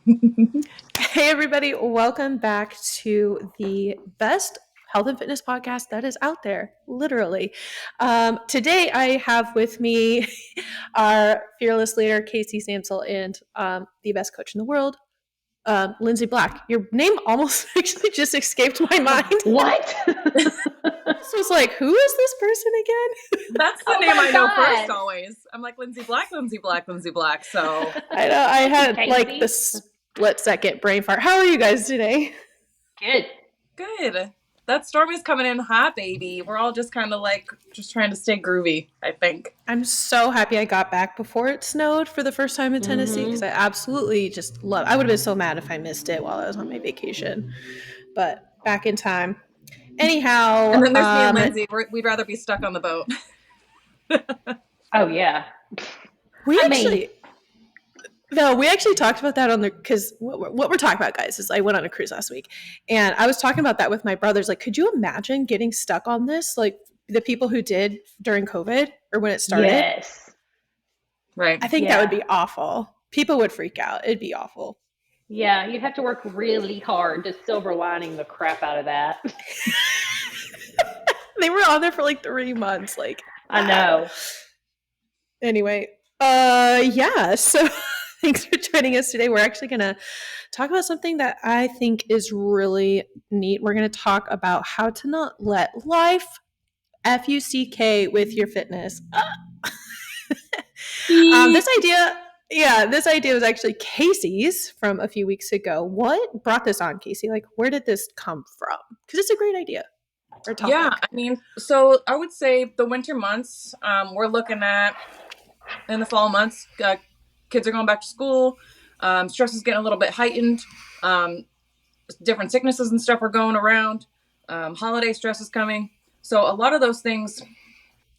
Hey, everybody, welcome back to the best health and fitness podcast that is out there, literally. Today, I have with me our fearless leader, Casey Samsel, and the best coach in the world, Lindsey Black. Your name almost actually just escaped my mind. What? This was like, who is this person again? That's the Oh name my I know God. first always. I'm like Lindsey Black, Lindsey Black, Lindsey Black. So I know I had like Casey? the split second brain fart. How are you guys today? Good. good. That storm is coming in hot, baby. We're all just kind of like just trying to stay groovy, I think. I'm so happy I got back before it snowed for the first time in Tennessee because I absolutely just love. I would have been so mad if I missed it while I was on my vacation, but back in time. Anyhow, And then there's me and Lindsay. We'd rather be stuck on the boat. Oh yeah. we I actually mean- no, we actually talked about that on the because what we're talking about, guys, is I went on a cruise last week, and I was talking about that with my brothers. Like, could you imagine getting stuck on this? Like the people who did during COVID or when it started. Yes. Right. I think Yeah. that would be awful. People would freak out. It'd be awful. Yeah, you'd have to work really hard to silver lining the crap out of that. They were on there for like 3 months. Like, I know. anyway, yeah. So thanks for joining us today. We're actually gonna talk about something that I think is really neat. We're gonna talk about how to not let life fuck with your fitness. This idea was actually Casey's from a few weeks ago. What brought this on, Casey? Like, where did this come from? Because it's a great idea or topic. Yeah, I mean, so I would say the winter months, we're looking at in the fall months, kids are going back to school. Stress is getting a little bit heightened. Different sicknesses and stuff are going around. Holiday stress is coming. So a lot of those things.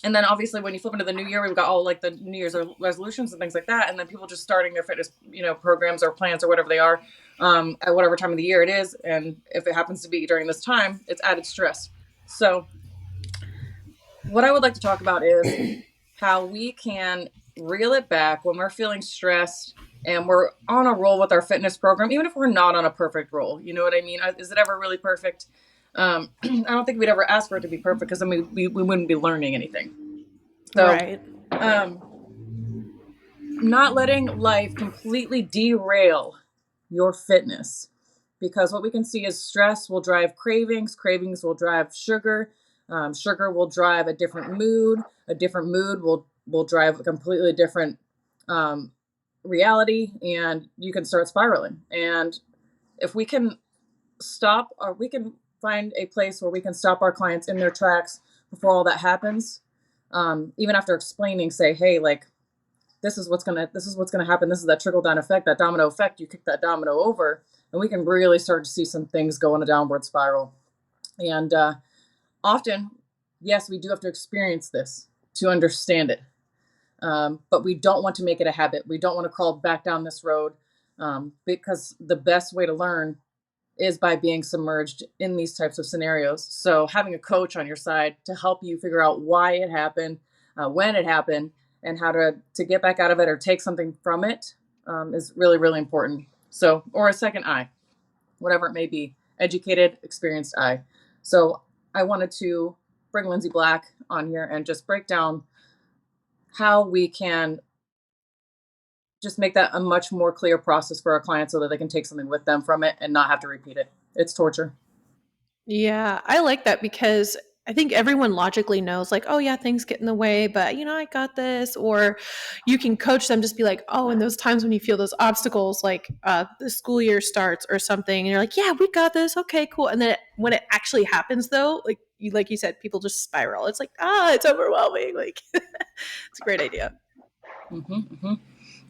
And then obviously when you flip into the new year, we've got all like the New Year's resolutions and things like that. And then people just starting their fitness, programs or plans or whatever they are, at whatever time of the year it is. And if it happens to be during this time, it's added stress. So what I would like to talk about is how we can reel it back when we're feeling stressed and we're on a roll with our fitness program, even if we're not on a perfect roll. You know what I mean? Is it ever really perfect? I don't think we'd ever ask for it to be perfect because then we wouldn't be learning anything. So, Right. Not letting life completely derail your fitness, because what we can see is stress will drive cravings. Cravings will drive sugar. Sugar will drive a different mood. A different mood will drive a completely different reality, and you can start spiraling. And if we can stop, or we can find a place where we can stop our clients in their tracks before all that happens, even after explaining, say, hey, like, this is what's gonna happen. This is that trickle down effect, that domino effect. You kick that domino over, and we can really start to see some things go in a downward spiral. And often, yes, we do have to experience this to understand it, but we don't want to make it a habit. We don't want to crawl back down this road, because the best way to learn is by being submerged in these types of scenarios. So having a coach on your side to help you figure out why it happened, when it happened, and how to get back out of it or take something from it, is really, really important. So, or a second eye, whatever it may be, educated, experienced eye. So I wanted to bring Lindsey Black on here and just break down how we can just make that a much more clear process for our clients so that they can take something with them from it and not have to repeat it. It's torture. Yeah, I like that because I think everyone logically knows, like, oh, yeah, things get in the way, but, I got this. Or you can coach them, just be like, oh, in those times when you feel those obstacles, like the school year starts or something, and you're like, yeah, we got this. Okay, cool. And then when it actually happens, though, like you said, people just spiral. It's like, it's overwhelming. Like, it's a great idea.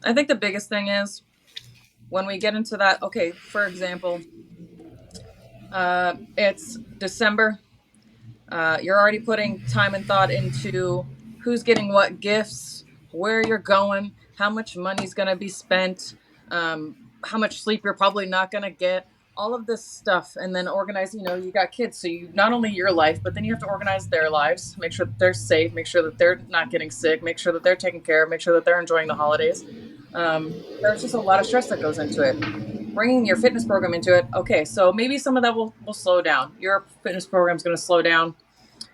I think the biggest thing is when we get into that, okay, for example, it's December. You're already putting time and thought into who's getting what gifts, where you're going, how much money's going to be spent, how much sleep you're probably not going to get, all of this stuff. And then organize, you got kids. So you not only your life, but then you have to organize their lives, make sure that they're safe, make sure that they're not getting sick, make sure that they're taken care of, make sure that they're enjoying the holidays. There's just a lot of stress that goes into it. bringing your fitness program into it, okay, so maybe some of that will slow down. Your fitness program is going to slow down,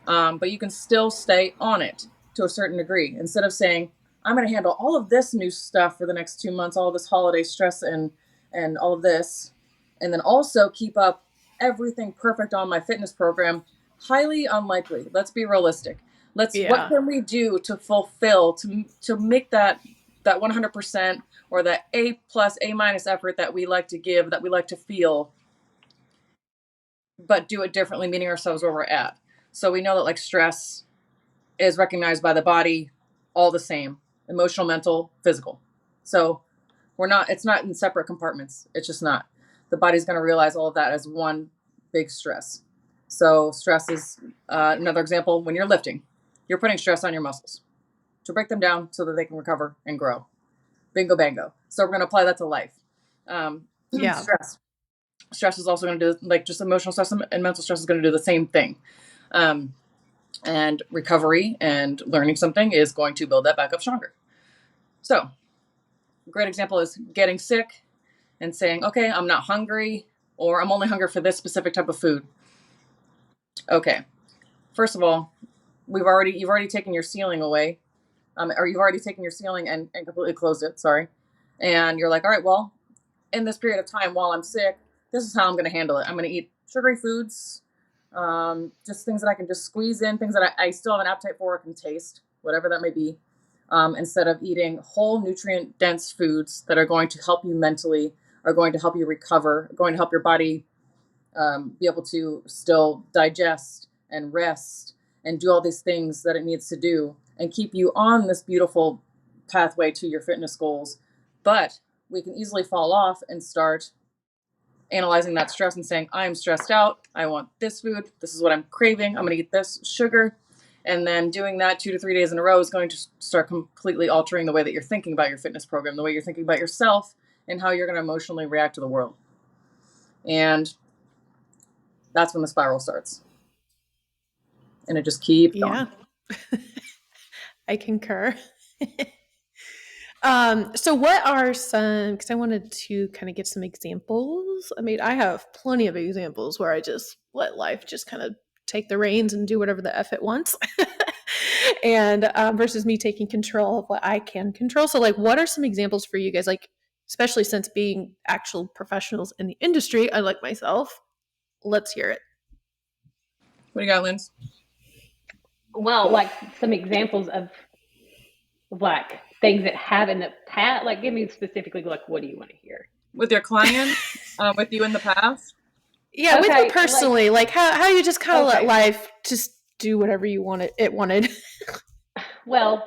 but you can still stay on it to a certain degree. Instead of saying, I'm going to handle all of this new stuff for the next 2 months, all this holiday stress and all of this, and then also keep up everything perfect on my fitness program, highly unlikely. Let's be realistic. What Yeah. can we do to fulfill, to make that 100% or that A+ A- effort that we like to give, that we like to feel, but do it differently, meeting ourselves where we're at. So we know that like stress is recognized by the body all the same: emotional, mental, physical. So it's not in separate compartments. It's just not. The body's going to realize all of that as one big stress. So stress is another example. When you're lifting, you're putting stress on your muscles to break them down so that they can recover and grow. Bingo bango. So we're going to apply that to life. Yeah. Stress is also going to do, like, just emotional stress and mental stress is going to do the same thing. And recovery and learning something is going to build that back up stronger. So a great example is getting sick and saying, okay, I'm not hungry, or I'm only hungry for this specific type of food. Okay. First of all, you've already taken your ceiling away, or you've already taken your ceiling and completely closed it. Sorry. And you're like, all right, well, in this period of time while I'm sick, this is how I'm going to handle it. I'm going to eat sugary foods, just things that I can just squeeze in, things that I still have an appetite for or can taste, whatever that may be, instead of eating whole nutrient-dense foods that are going to help you mentally, are going to help you recover, are going to help your body be able to still digest and rest and do all these things that it needs to do and keep you on this beautiful pathway to your fitness goals. But we can easily fall off and start analyzing that stress and saying, I'm stressed out. I want this food. This is what I'm craving. I'm going to eat this sugar. And then doing that 2 to 3 days in a row is going to start completely altering the way that you're thinking about your fitness program, the way you're thinking about yourself, and how you're going to emotionally react to the world. And that's when the spiral starts. And it just keeps Yeah. going. I concur. So what are some, because I wanted to kind of give some examples. I mean, I have plenty of examples where I just let life just kind of take the reins and do whatever the F it wants. And versus me taking control of what I can control. So like, what are some examples for you guys? Like, especially since being actual professionals in the industry, unlike myself, let's hear it. What do you got, Linz? Well, like some examples of like things that have in the past. Like, give me specifically, like, what do you want to hear? With your client, with you in the past? Yeah, with you Okay, personally, like how you just kind of let okay. life just do whatever you wanted. Well,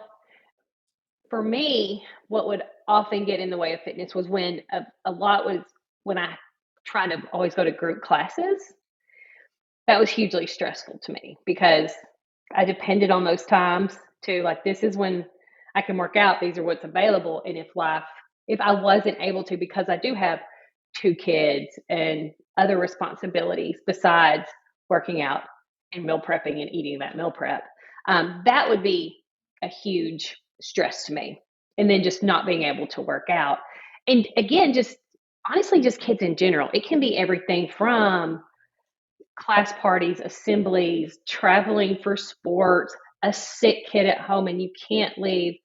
for me, what would often get in the way of fitness was when a lot was when I tried to always go to group classes. That was hugely stressful to me because I depended on those times to, like, this is when I can work out, these are what's available. And if I wasn't able to, because I do have 2 kids and other responsibilities besides working out and meal prepping and eating that meal prep, that would be a huge stress to me. And then just not being able to work out. And again, just honestly, just kids in general, it can be everything from class parties, assemblies, traveling for sports, a sick kid at home, and you can't leave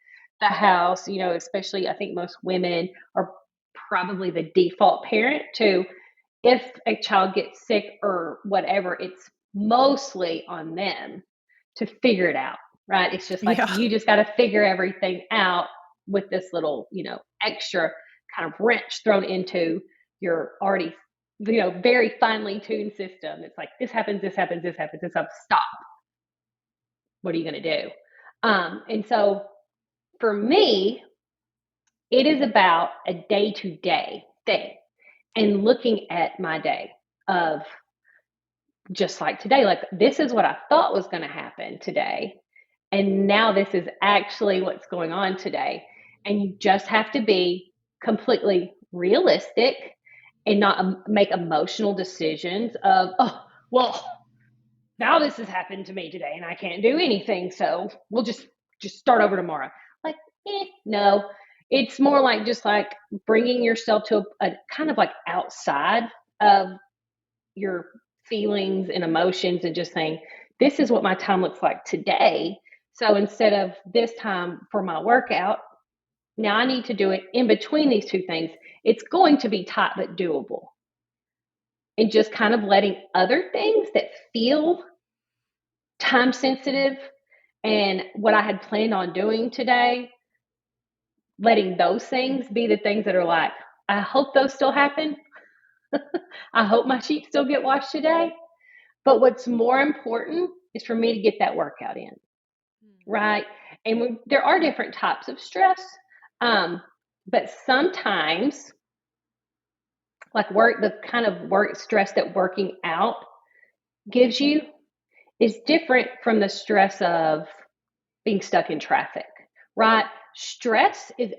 the house. Especially I think most women are probably the default parent to, if a child gets sick or whatever, it's mostly on them to figure it out, right? It's just like Yeah. you just got to figure everything out with this little, extra kind of wrench thrown into your already, very finely tuned system. It's like, this happens, this happens, this happens, this happens. Stop. What are you going to do? And so for me, it is about a day to day thing and looking at my day of, just like today, like, this is what I thought was going to happen today. And now this is actually what's going on today. And you just have to be completely realistic and not make emotional decisions of, oh, well, now this has happened to me today and I can't do anything. So we'll just start over tomorrow. Like, no. It's more like just like bringing yourself to a kind of like outside of your feelings and emotions and just saying, this is what my time looks like today. So instead of this time for my workout, now I need to do it in between these two things. It's going to be tight but doable. And just kind of letting other things that feel time sensitive and what I had planned on doing today, letting those things be the things that are like, I hope those still happen. I hope my sheets still get washed today. But what's more important is for me to get that workout in, right? And there are different types of stress, but sometimes, like the kind of work stress that working out gives you is different from the stress of being stuck in traffic, right? Stress is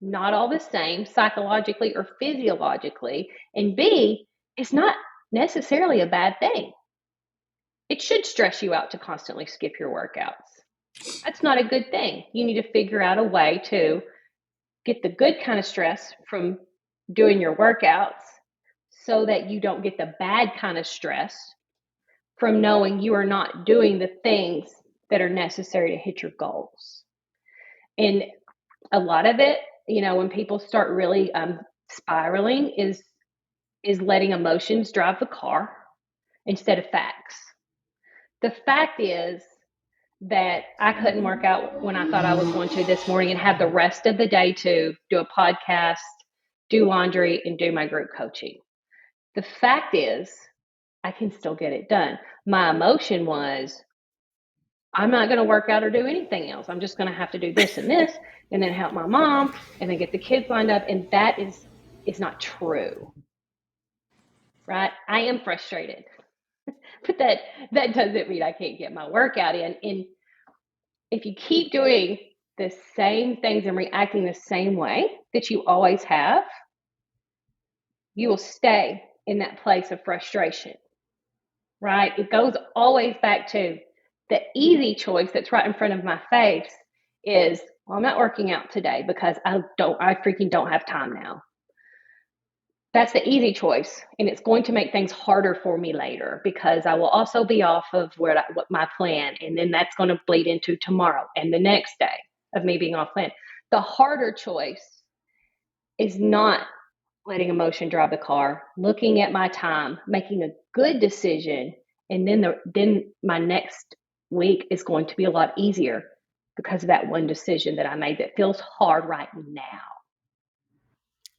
not all the same psychologically or physiologically, and B, it's not necessarily a bad thing. It should stress you out to constantly skip your workouts. That's not a good thing. You need to figure out a way to get the good kind of stress from doing your workouts so that you don't get the bad kind of stress from knowing you are not doing the things that are necessary to hit your goals. And a lot of it, when people start really spiraling, is letting emotions drive the car instead of facts. The fact is that I couldn't work out when I thought I was going to this morning and have the rest of the day to do a podcast, do laundry, and do my group coaching. The fact is, I can still get it done. My emotion was, I'm not going to work out or do anything else. I'm just going to have to do this and this, and then help my mom, and then get the kids lined up. And that is not true, right? I am frustrated, but that doesn't mean I can't get my workout in. And if you keep doing the same things and reacting the same way that you always have, you will stay in that place of frustration, right? It goes always back to the easy choice that's right in front of my face is, well, I'm not working out today because I freaking don't have time now. That's the easy choice, and it's going to make things harder for me later because I will also be off of what my plan, and then that's going to bleed into tomorrow and the next day of me being off plan. The harder choice is not letting emotion drive the car, looking at my time, making a good decision, and then my next week is going to be a lot easier because of that one decision that I made that feels hard right now.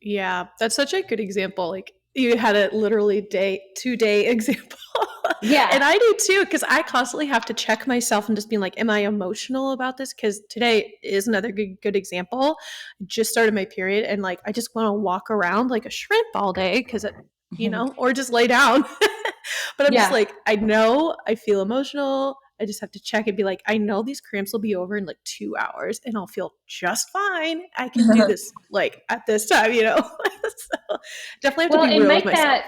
Yeah, that's such a good example. Like you had a literally 2-day example. Yeah. And I do too, because I constantly have to check myself and just being like, am I emotional about this? Because today is another good example. I just started my period and like I just want to walk around like a shrimp all day because or just lay down. But I'm just like, I know I feel emotional. I just have to check and be like, I know these cramps will be over in like 2 hours and I'll feel just fine. I can do this like at this time, So definitely have to be real with myself.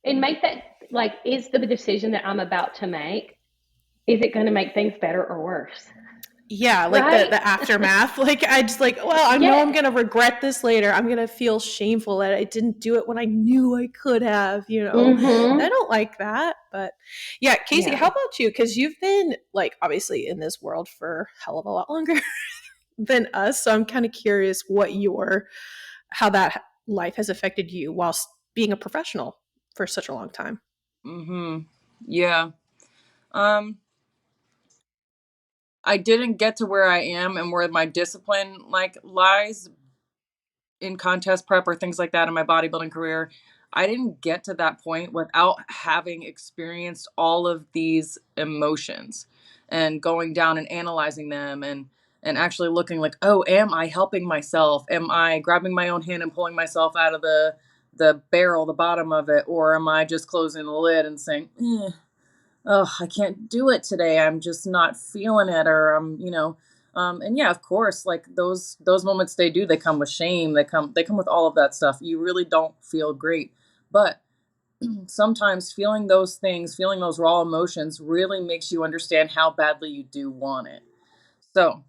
Make that like, is the decision that I'm about to make, is it going to make things better or worse? Yeah, like right? the aftermath. Like I just like, well, I know I'm gonna regret this later. I'm gonna feel shameful that I didn't do it when I knew I could have, Mm-hmm. I don't like that. But yeah, Casey, how about you? Because you've been like obviously in this world for a hell of a lot longer than us. So I'm kind of curious how that life has affected you whilst being a professional for such a long time. Mm-hmm. Yeah. I didn't get to where I am and where my discipline like lies in contest prep or things like that in my bodybuilding career. I didn't get to that point without having experienced all of these emotions and going down and analyzing them and actually looking like, oh, am I helping myself? Am I grabbing my own hand and pulling myself out of the barrel, the bottom of it, or am I just closing the lid and saying, oh, I can't do it today. I'm just not feeling it, or and yeah, of course, like those moments they come with shame. They come with all of that stuff. You really don't feel great, but sometimes feeling those things, feeling those raw emotions, really makes you understand how badly you do want it. So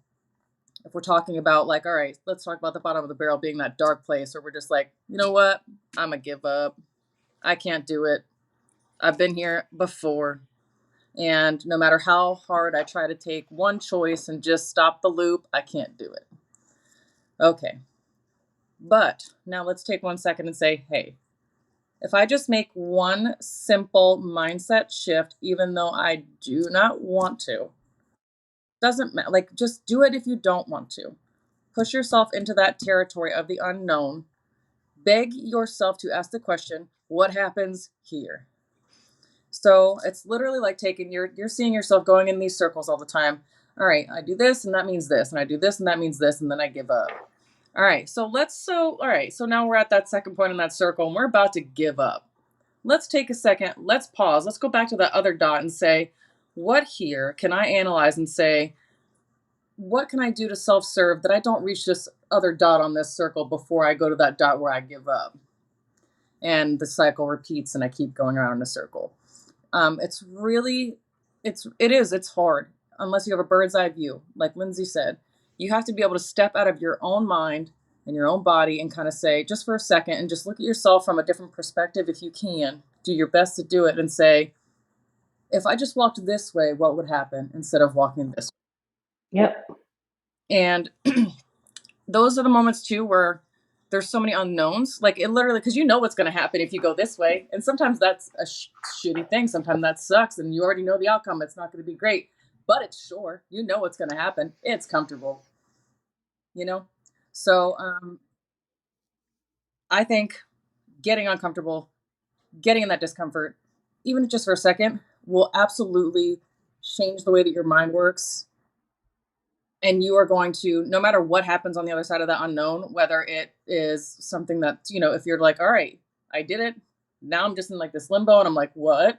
If we're talking about like, all right, let's talk about the bottom of the barrel being that dark place where we're just like, you know what? I'm going to give up. I can't do it. I've been here before. And no matter how hard I try to take one choice and just stop the loop, I can't do it. Okay. But now let's take 1 second and say, hey, if I just make one simple mindset shift, even though I do not want to, doesn't matter. Like, just do it if you don't want to. Push yourself into that territory of the unknown. Beg yourself to ask the question, what happens here? So it's literally like taking you're seeing yourself going in these circles all the time. All right, I do this and that means this, and I do this and that means this, and then I give up. All right, all right, so now we're at that second point in that circle and we're about to give up. Let's take a second, let's pause, let's go back to that other dot and say, what here can I analyze and say, what can I do to self-serve that I don't reach this other dot on this circle before I go to that dot where I give up? And the cycle repeats and I keep going around in a circle. It's really, it's hard unless you have a bird's eye view. Like Lindsey said, you have to be able to step out of your own mind and your own body and kind of say, just for a second, and just look at yourself from a different perspective if you can. Do your best to do it and say, if I just walked this way, what would happen instead of walking this way? Yep. And those are the moments too where there's so many unknowns. Like it literally, because you know what's going to happen if you go this way, and sometimes that's a shitty thing. Sometimes that sucks, and you already know the outcome. It's not going to be great, but it's sure. You know what's going to happen. It's comfortable. You know, so I think getting uncomfortable, getting in that discomfort, even just for a second, will absolutely change the way that your mind works. And you are going to, no matter what happens on the other side of that unknown, whether it is something that, if you're like, all right, I did it, now I'm just in like this limbo and I'm like, what,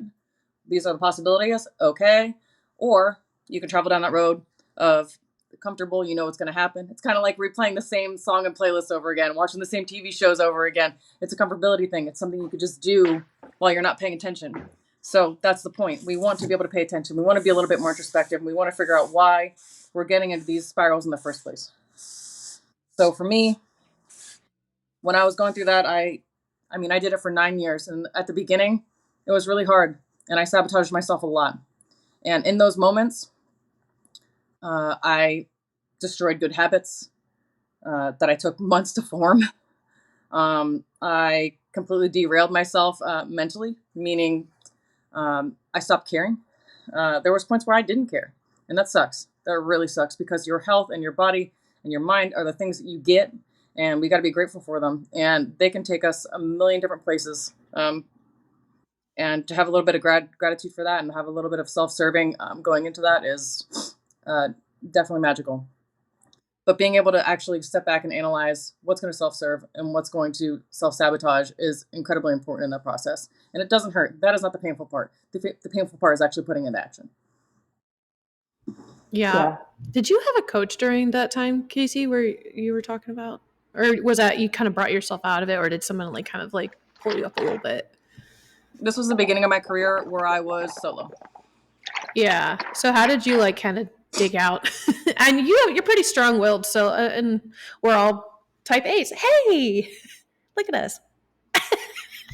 these are the possibilities, okay. Or you can travel down that road of comfortable, you know what's going to happen. It's kind of like replaying the same song and playlist over again, watching the same TV shows over again. It's a comfortability thing. It's something you could just do while you're not paying attention. So that's the point. We want to be able to pay attention. We want to be a little bit more introspective. We want to figure out why we're getting into these spirals in the first place. So for me, when I was going through that, I did it for 9 years, and at the beginning, it was really hard, and I sabotaged myself a lot. And in those moments, I destroyed good habits that I took months to form. I completely derailed myself mentally, meaning I stopped caring. There was points where I didn't care, and that sucks. That really sucks because your health and your body and your mind are the things that you get, and we got to be grateful for them. And they can take us a million different places. And to have a little bit of gratitude for that and have a little bit of self-serving going into that is definitely magical. But being able to actually step back and analyze what's going to self-serve and what's going to self-sabotage is incredibly important in that process. And it doesn't hurt. That is not the painful part. The painful part is actually putting it into action. Yeah. Yeah. Did you have a coach during that time, Casey, where you were talking about? Or was that you kind of brought yourself out of it, or did someone like kind of like pull you up a little bit? This was the beginning of my career where I was solo. Yeah. So how did you like kind of dig out? And you're pretty strong-willed, so and we're all type A's. Hey, look at us.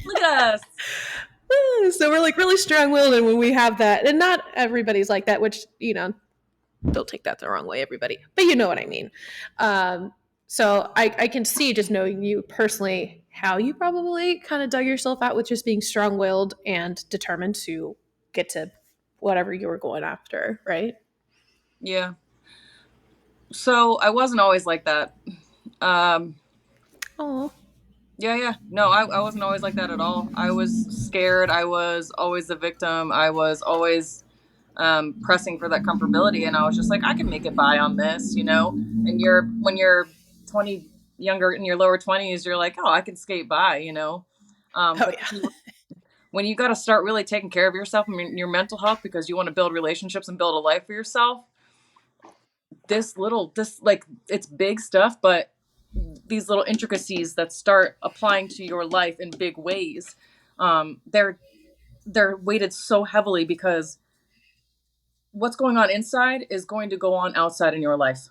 Look at us. So we're like really strong-willed, and when we have that, and not everybody's like that, which don't take that the wrong way, everybody, but you know what I mean. So I can see, just knowing you personally, how you probably kind of dug yourself out with just being strong-willed and determined to get to whatever you were going after, right? Yeah. So I wasn't always like that. Um, Oh, yeah. No, I wasn't always like that at all. I was scared. I was always the victim. I was always pressing for that comfortability, and I was just like, I can make it by on this, And when you're 20, younger in your lower 20s, you're like, oh, I can skate by, oh But yeah. when you got to start really taking care of yourself and your mental health because you want to build relationships and build a life for yourself, it's big stuff, but these little intricacies that start applying to your life in big ways, they're weighted so heavily because what's going on inside is going to go on outside in your life.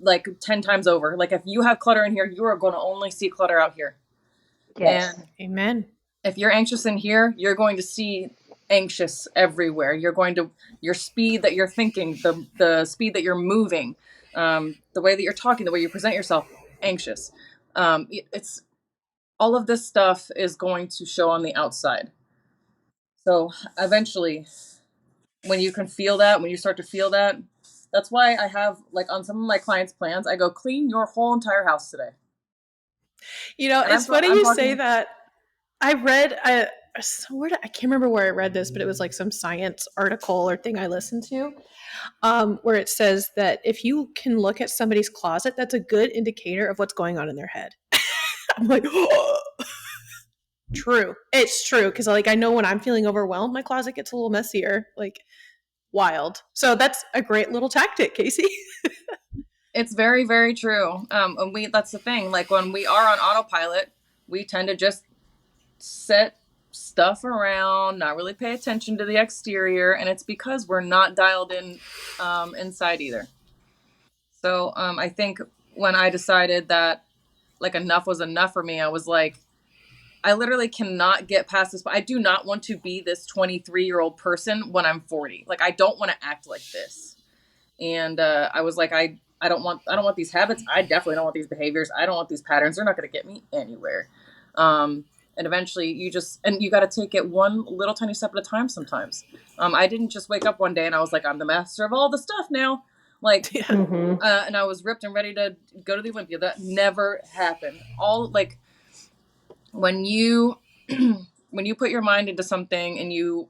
like 10 times over. Like if you have clutter in here, you are going to only see clutter out here. Yes. And Amen. if you're anxious in here, you're going to see anxious everywhere. Your speed that you're thinking, the speed that you're moving, the way that you're talking, the way you present yourself, anxious. It's all of this stuff is going to show on the outside. So eventually, when you can feel that, when you start to feel that, that's why I have, like, on some of my clients' plans, I go clean your whole entire house today. And It's funny I'm you say talking. that. I read, I can't remember where I read this, but it was like some science article or thing I listened to, where it says that if you can look at somebody's closet, that's a good indicator of what's going on in their head. I'm like, oh, true. It's true. Cause like, I know when I'm feeling overwhelmed, my closet gets a little messier, like wild. So that's a great little tactic, Casey. It's very, very true. And that's the thing. Like when we are on autopilot, we tend to just set stuff around, not really pay attention to the exterior, and it's because we're not dialed in inside either. So I think when I decided that like enough was enough for me, I was like, I literally cannot get past this. I do not want to be this 23-year-old person when I'm 40. Like I don't want to act like this. And I was like, I don't want these habits. I definitely don't want these behaviors. I don't want these patterns. They're not going to get me anywhere. And eventually you got to take it one little tiny step at a time sometimes. I didn't just wake up one day and I was like, I'm the master of all the stuff now. Like, Yeah. and I was ripped and ready to go to the Olympia. That never happened. All like when you, when you put your mind into something and you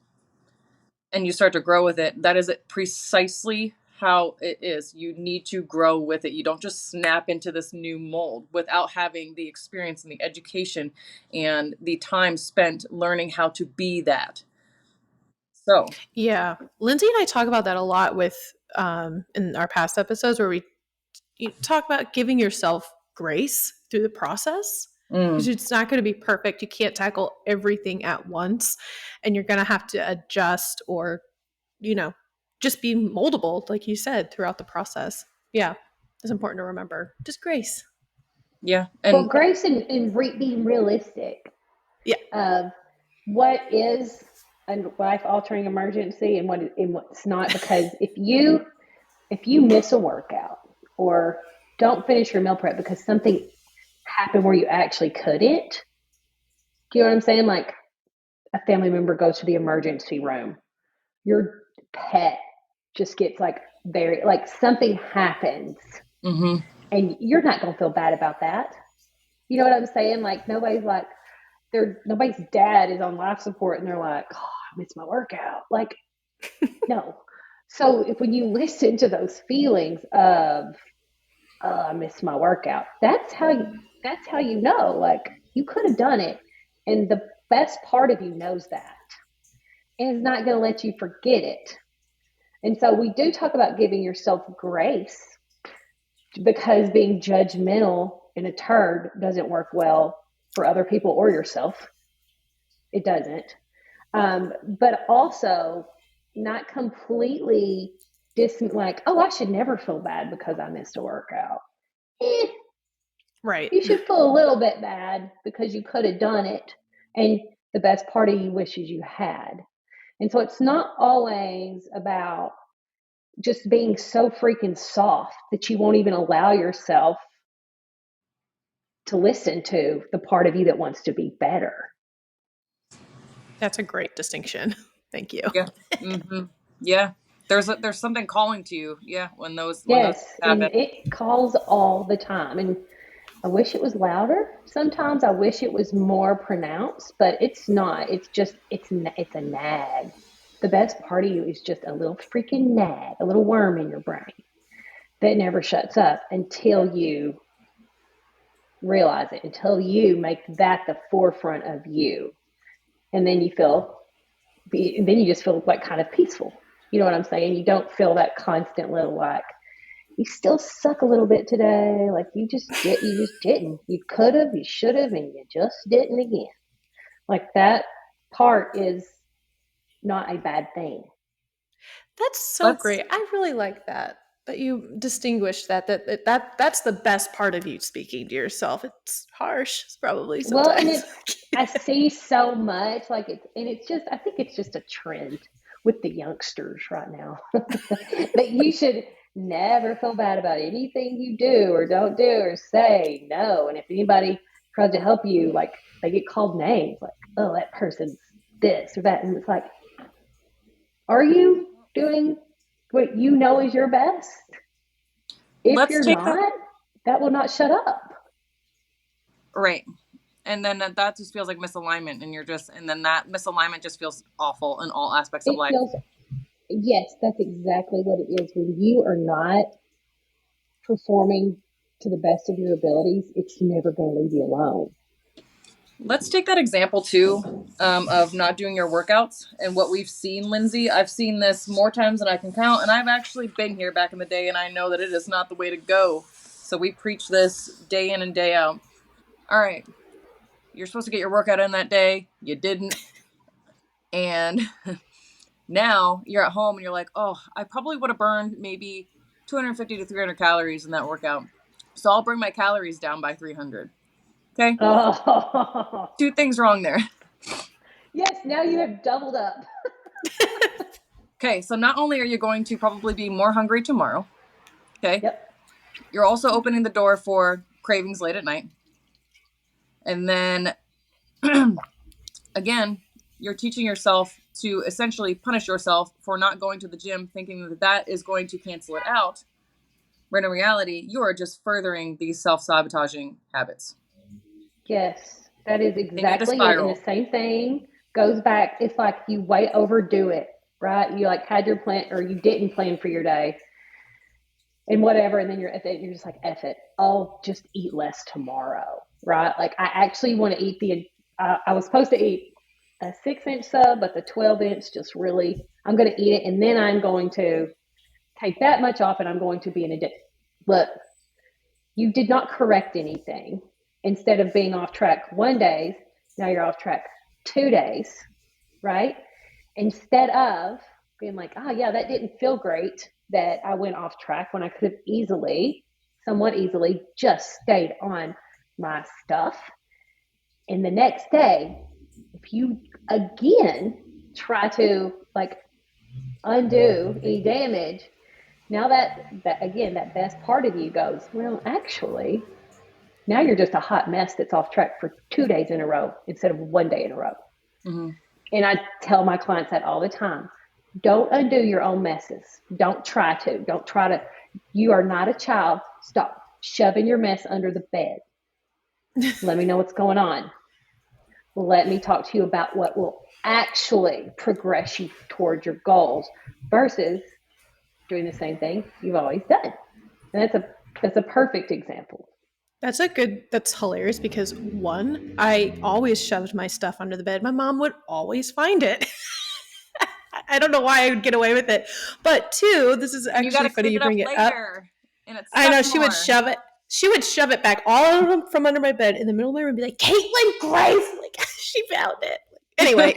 start to grow with it, that is precisely how it is. You need to grow with it. You don't just snap into this new mold without having the experience and the education and the time spent learning how to be that. So, Yeah. Lindsay and I talk about that a lot with in our past episodes where we talk about giving yourself grace through the process because it's not going to be perfect. You can't tackle everything at once and you're going to have to adjust or, just be moldable, like you said, throughout the process. Yeah. It's important to remember. Just grace. yeah. Well, And grace and being realistic Yeah. of what is a life altering emergency and what's not. Because if you miss a workout or don't finish your meal prep because something happened where you actually couldn't, do you know what I'm saying? Like a family member goes to the emergency room, your pet just gets like very like something happens, mm-hmm. and you're not gonna feel bad about that. You know what I'm saying? Like nobody's dad is on life support and they're like, oh, I missed my workout. Like, no. So when you listen to those feelings of, oh, I missed my workout, that's how you know, like you could have done it. And the best part of you knows that and is not going to let you forget it. And so we do talk about giving yourself grace because being judgmental and a turd doesn't work well for other people or yourself. It doesn't. But also not completely like, oh, I should never feel bad because I missed a workout. Eh, Right. you should feel a little bit bad because you could have done it. And the best part of you wishes you had. And so it's not always about just being so freaking soft that you won't even allow yourself to listen to the part of you that wants to be better. That's a great distinction. Thank you. Yeah. Mm-hmm. Yeah. There's something calling to you. Yeah. When those Yes, happen. and it calls all the time. And I wish it was louder. Sometimes I wish it was more pronounced, but it's not. It's a nag. The best part of you is just a little freaking nag, a little worm in your brain that never shuts up until you realize it, until you make that the forefront of you. And then then you just feel like kind of peaceful. You know what I'm saying? You don't feel that constant little like, you still suck a little bit today. Like you just didn't. You could have, you should have, and you just didn't again. Like that part is not a bad thing. That's so Let's great. I really like that. But you distinguish that's the best part of you speaking to yourself. It's harsh, probably Well, and sometimes. I see so much like it's just, I think it's just a trend with the youngsters right now that you should never feel bad about anything you do or don't do or say no. And if anybody tries to help you, like they get called names, like, oh, that person's this or that. And it's like, are you doing what you know is your best? If Let's you're take that. not, that will not shut up. Right. And then that just feels like misalignment, and then that misalignment just feels awful in all aspects of It life. feels, yes, that's exactly what it is. When you are not performing to the best of your abilities, it's never going to leave you alone. Let's take that example too, of not doing your workouts and what we've seen, Lindsey. I've seen this more times than I can count, and I've actually been here back in the day, and I know that it is not the way to go. So we preach this day in and day out. All right, you're supposed to get your workout in that day. You didn't. And now you're at home and you're like, oh, I probably would have burned maybe 250 to 300 calories in that workout. So I'll bring my calories down by 300. Okay. Oh, Two things wrong there. yes, now you have doubled up. Okay. So not only are you going to probably be more hungry tomorrow, okay, Yep. you're also opening the door for cravings late at night. And then again, you're teaching yourself to essentially punish yourself for not going to the gym, thinking that that is going to cancel it out. When in reality, you are just furthering these self-sabotaging habits. Yes, that is Continue to exactly it. And the spiral. same thing goes back. It's like you way overdo it, right? You like had your plan or you didn't plan for your day and whatever. And then you're just like, F it. I'll just eat less tomorrow, right? Like I actually want to eat I was supposed to eat a 6-inch sub, but the 12-inch just really, I'm going to eat it. And then I'm going to take that much off and I'm going to be in a day. Look, you did not correct anything. Instead of being off track one day, now you're off track 2 days, right? Instead of being like, oh, yeah, that didn't feel great that I went off track when I could have somewhat easily, just stayed on my stuff. And the next day, if you again try to like undo any damage, now that again, that best part of you goes, well, actually, now you're just a hot mess that's off track for 2 days in a row instead of one day in a row. Mm-hmm. And I tell my clients that all the time. Don't undo your own messes. Don't try to. You are not a child. Stop shoving your mess under the bed. Let me know what's going on. Let me talk to you about what will actually progress you toward your goals versus doing the same thing you've always done. And that's a perfect example. That's hilarious because one, I always shoved my stuff under the bed. My mom would always find it. I don't know why I would get away with it. But two, this is And you got actually to funny clean you it up bring it up. later. And it I know sucks more. she would shove it back all from under my bed in the middle of my room and be like, Caitlin Grace, like she found it. Anyway.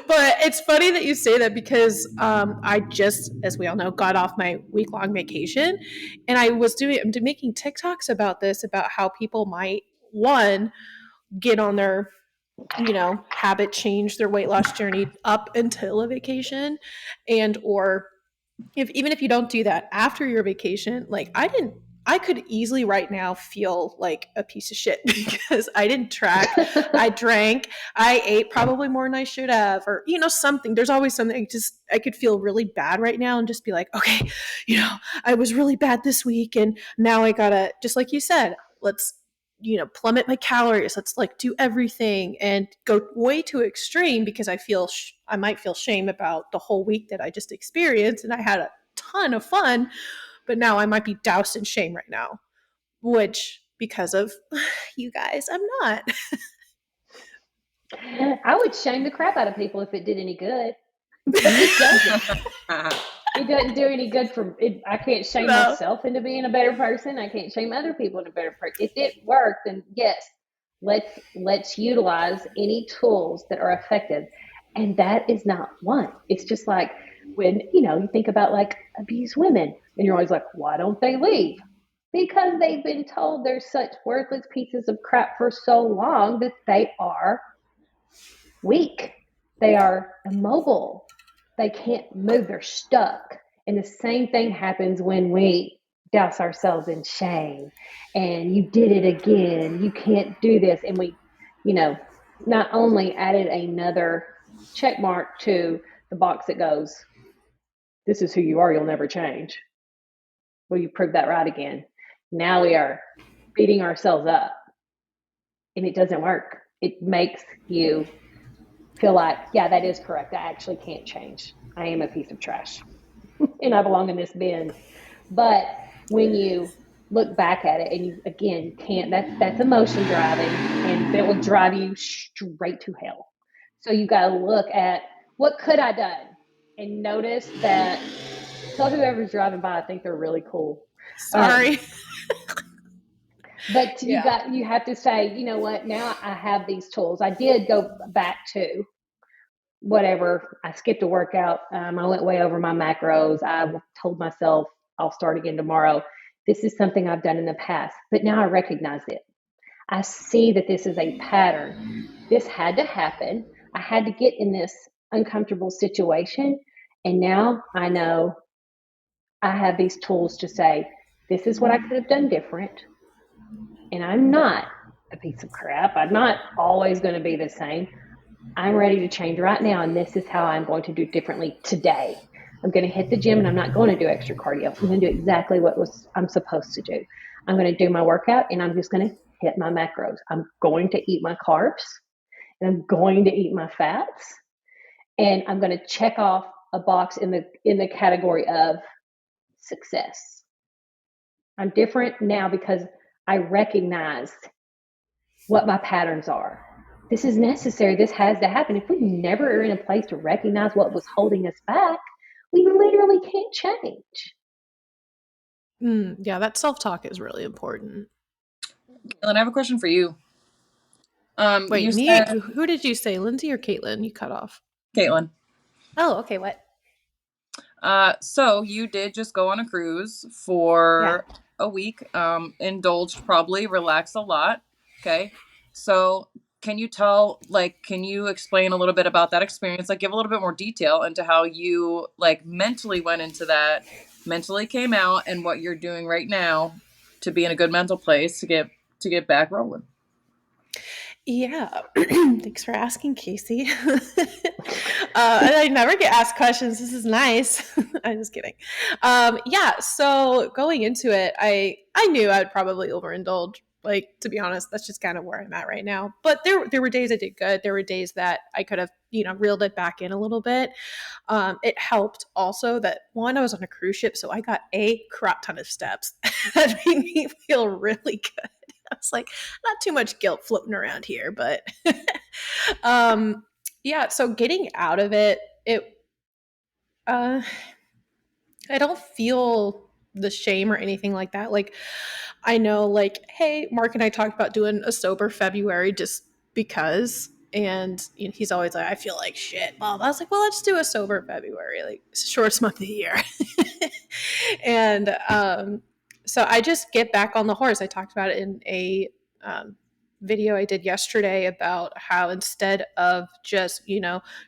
But it's funny that you say that because I just, as we all know, got off my week-long vacation, and I'm making TikToks about this, about how people might one get on their habit change, their weight loss journey up until a vacation, and or even if you don't do that after your vacation, like I could easily right now feel like a piece of shit because I didn't track, I drank, I ate probably more than I should have, or something. There's always something. I could feel really bad right now and just be like, okay, I was really bad this week, and now I gotta, just like you said, let's plummet my calories. Let's like do everything and go way too extreme because I might feel shame about the whole week that I just experienced and I had a ton of fun, but now I might be doused in shame right now, which because of you guys, I'm not. I would shame the crap out of people if it did any good, but it doesn't. It doesn't do any good for it. I can't shame No. myself into being a better person. I can't shame other people into a better person. If it worked, then yes, let's utilize any tools that are effective. And that is not one. It's just like when, you think about like abused women and you're always like, why don't they leave? Because they've been told they're such worthless pieces of crap for so long that they are weak. They are immobile. They can't move. They're stuck. And the same thing happens when we douse ourselves in shame and you did it again. You can't do this. And we, you know, not only added another check mark to the box that goes, this is who you are, you'll never change. Well, you proved that right again. Now we are beating ourselves up and it doesn't work. It makes you feel like, yeah, that is correct. I actually can't change. I am a piece of trash and I belong in this bin. But when you look back at it and you again can't, that's emotion driving and it will drive you straight to hell. So you got to look at what could I done and notice that. Tell whoever's driving by I think they're really cool. Sorry. But Yeah. you have to say, you know what, now I have these tools. I did go back to whatever. I skipped a workout. I went way over my macros. I told myself I'll start again tomorrow. This is something I've done in the past, but now I recognize it. I see that this is a pattern. This had to happen. I had to get in this uncomfortable situation. And now I know I have these tools to say, this is what I could have done different. And I'm not a piece of crap. I'm not always going to be the same. I'm ready to change right now, and this is how I'm going to do differently today. I'm going to hit the gym, and I'm not going to do extra cardio. I'm going to do exactly what I'm supposed to do. I'm going to do my workout, and I'm just going to hit my macros. I'm going to eat my carbs, and I'm going to eat my fats, and I'm going to check off a box in the category of success. I'm different now because I recognized what my patterns are. This is necessary. This has to happen. If we never are in a place to recognize what was holding us back, we literally can't change. Yeah, that self-talk is really important. Caitlin, I have a question for you. You Wait, me? said Who did you say, Lindsay or Caitlin? You cut off. Caitlin. Oh, okay. What? So you did just go on a cruise Yeah. for a week, indulged probably, relaxed a lot. Okay. So can you explain a little bit about that experience? Like give a little bit more detail into how you like mentally went into that, mentally came out and what you're doing right now to be in a good mental place to get back rolling. Yeah. Thanks for asking, Casey. And I never get asked questions. This is nice. I'm just kidding. Yeah. So going into it, I knew I'd probably overindulge. Like to be honest, that's just kind of where I'm at right now. But there were days I did good. There were days that I could have reeled it back in a little bit. It helped also that one, I was on a cruise ship, so I got a crap ton of steps. That made me feel really good. I was like, not too much guilt floating around here, but yeah. So getting out of it, uh, I don't feel the shame or anything like that. Like, I know, like, hey, Mark and I talked about doing a sober February just because. And he's always like, I feel like shit. Well, I was like, well, let's do a sober February, like it's the shortest month of the year. And so I just get back on the horse. I talked about it in a video I did yesterday about how instead of just,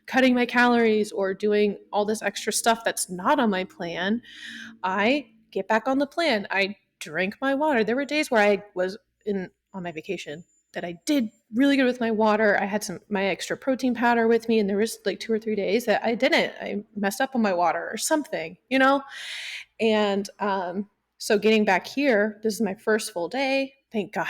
cutting my calories or doing all this extra stuff that's not on my plan, I get back on the plan. I drink my water. There were days where I was on my vacation that I did really good with my water. I had my extra protein powder with me, and there was like 2 or 3 days that I didn't. I messed up on my water or something. And so getting back here, this is my first full day. Thank God.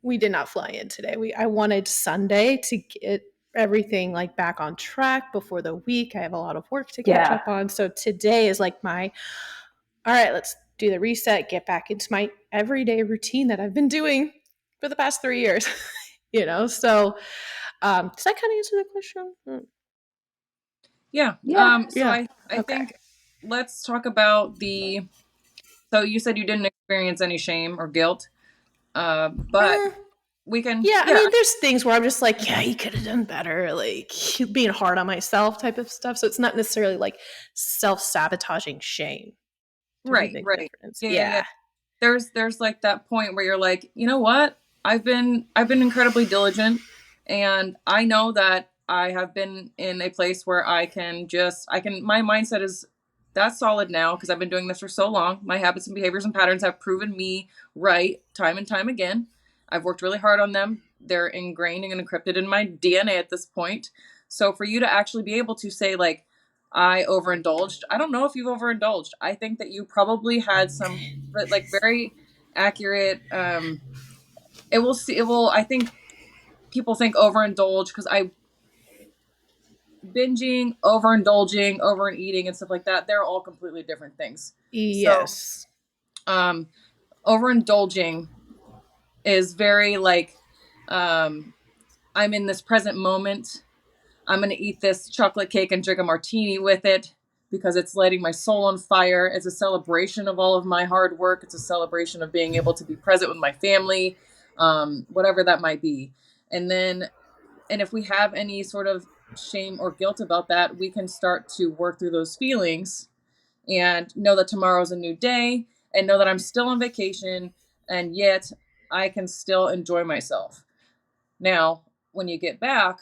We did not fly in today. I wanted Sunday to get everything like back on track before the week. I have a lot of work to catch Yeah. up on. So today is like all right, let's do the reset, get back into my everyday routine that I've been doing for the past 3 years. So does that kind of answer the question? Yeah. Yeah. So Yeah. I Okay. think let's talk about so you said you didn't experience any shame or guilt. But Eh, we can, Yeah, I yeah, mean, there's things where I'm just like, yeah, you could have done better, like being hard on myself type of stuff. So it's not necessarily like self sabotaging shame. There's a right, big right. difference. Yeah, yeah, yeah. Yeah. There's like that point where you're like, you know what? I've been incredibly diligent, and I know that I have been in a place where I can my mindset is that's solid now because I've been doing this for so long. My habits and behaviors and patterns have proven me right time and time again. I've worked really hard on them. They're ingrained and encrypted in my DNA at this point. So for you to actually be able to say like I overindulged. I don't know if you've overindulged. I think that you probably had some like very accurate I think people think overindulge because I binging, overindulging, over and eating and stuff like that, they're all completely different things. So Yes. um overindulging is very like um I'm in this present moment. I'm going to eat this chocolate cake and drink a martini with it because it's lighting my soul on fire. It's a celebration of all of my hard work. It's a celebration of being able to be present with my family, whatever that might be. And then, and if we have any sort of shame or guilt about that, we can start to work through those feelings and know that tomorrow's a new day and know that I'm still on vacation and yet I can still enjoy myself. Now, when you get back,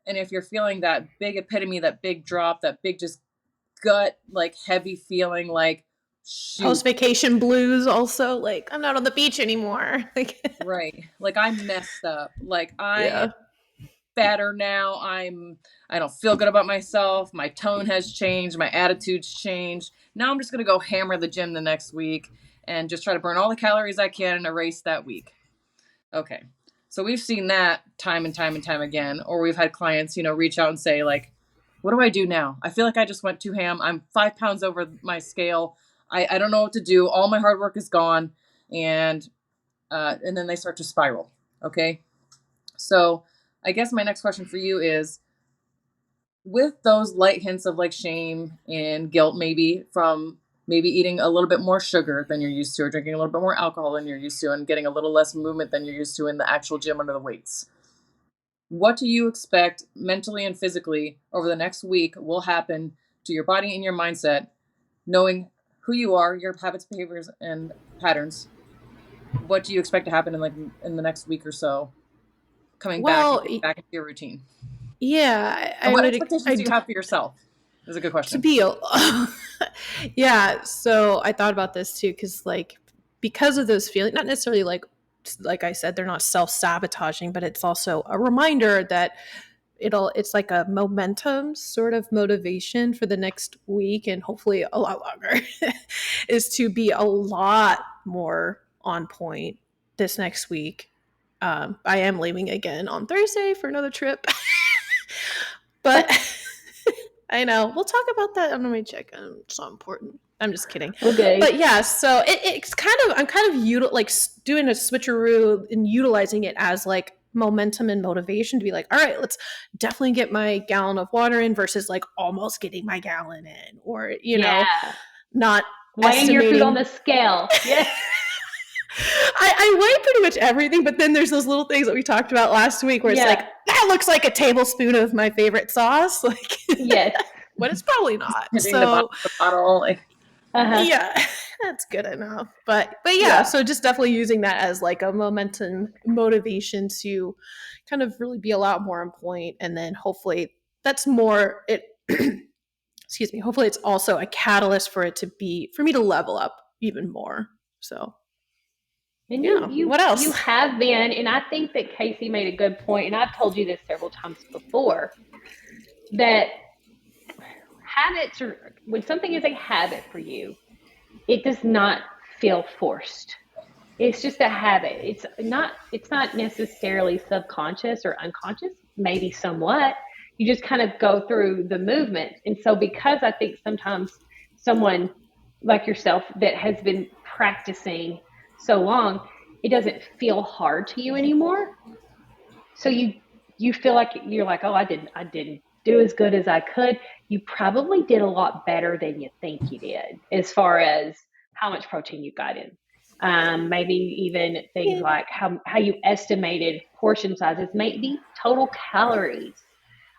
and if you're feeling that big epitome, that big drop, that big just gut, like heavy feeling, like, shoot, Post vacation blues also, like I'm not on the beach anymore. Like right. Like I messed up. Like I am yeah. fatter now. I don't feel good about myself. My tone has changed. My attitude's changed. Now I'm just going to go hammer the gym the next week and just try to burn all the calories I can and erase that week. Okay. So we've seen that time and time and time again, or we've had clients, reach out and say like, what do I do now? I feel like I just went too ham. I'm 5 pounds over my scale. I don't know what to do. All my hard work is gone. And then they start to spiral. Okay. So I guess my next question for you is with those light hints of like shame and guilt, maybe from maybe eating a little bit more sugar than you're used to, or drinking a little bit more alcohol than you're used to, and getting a little less movement than you're used to in the actual gym under the weights. What do you expect mentally and physically over the next week will happen to your body and your mindset, knowing who you are, your habits, behaviors, and patterns? What do you expect to happen in the next week or so, coming back and Well, getting back into your routine? yeah, And I what would. expectations do I you have for yourself? Is a good to question. be yeah. So I thought about this too, because of those feelings, not necessarily like I said, they're not self sabotaging, but it's also a reminder that it's like a momentum sort of motivation for the next week and hopefully a lot longer is to be a lot more on point this next week. I am leaving again on Thursday for another trip. But I know we'll talk about that on my check. It's not important. I'm just kidding. Okay. But yeah, so it's kind of I'm kind of doing a switcheroo and utilizing it as like momentum and motivation to be like, all right, let's definitely get my gallon of water in versus like almost getting my gallon in, or Yeah. not Weighing your food on estimating. the scale. Yes. I weigh pretty much everything, but then there's those little things that we talked about last week where it's like, Yeah. that looks like a tablespoon of my favorite sauce. Like, Yes. but it's probably not. Hitting the bottom So of the bottle, like, Uh-huh. yeah, that's good enough. But yeah, Yeah. so just definitely using that as like a momentum motivation to kind of really be a lot more on point, and then hopefully that's more it. Excuse me. Hopefully it's also a catalyst for me to level up even more. So And yeah. What you else? have been, and I think that Casey made a good point, and I've told you this several times before, that habits are when something is a habit for you, it does not feel forced. It's just a habit. It's not necessarily subconscious or unconscious, maybe somewhat. You just kind of go through the movement. And so because I think sometimes someone like yourself that has been practicing so long, it doesn't feel hard to you anymore. So you feel like you're like, "Oh, I didn't do as good as I could." You probably did a lot better than you think you did as far as how much protein you got in. Maybe even things Yeah. like how you estimated portion sizes. Maybe total calories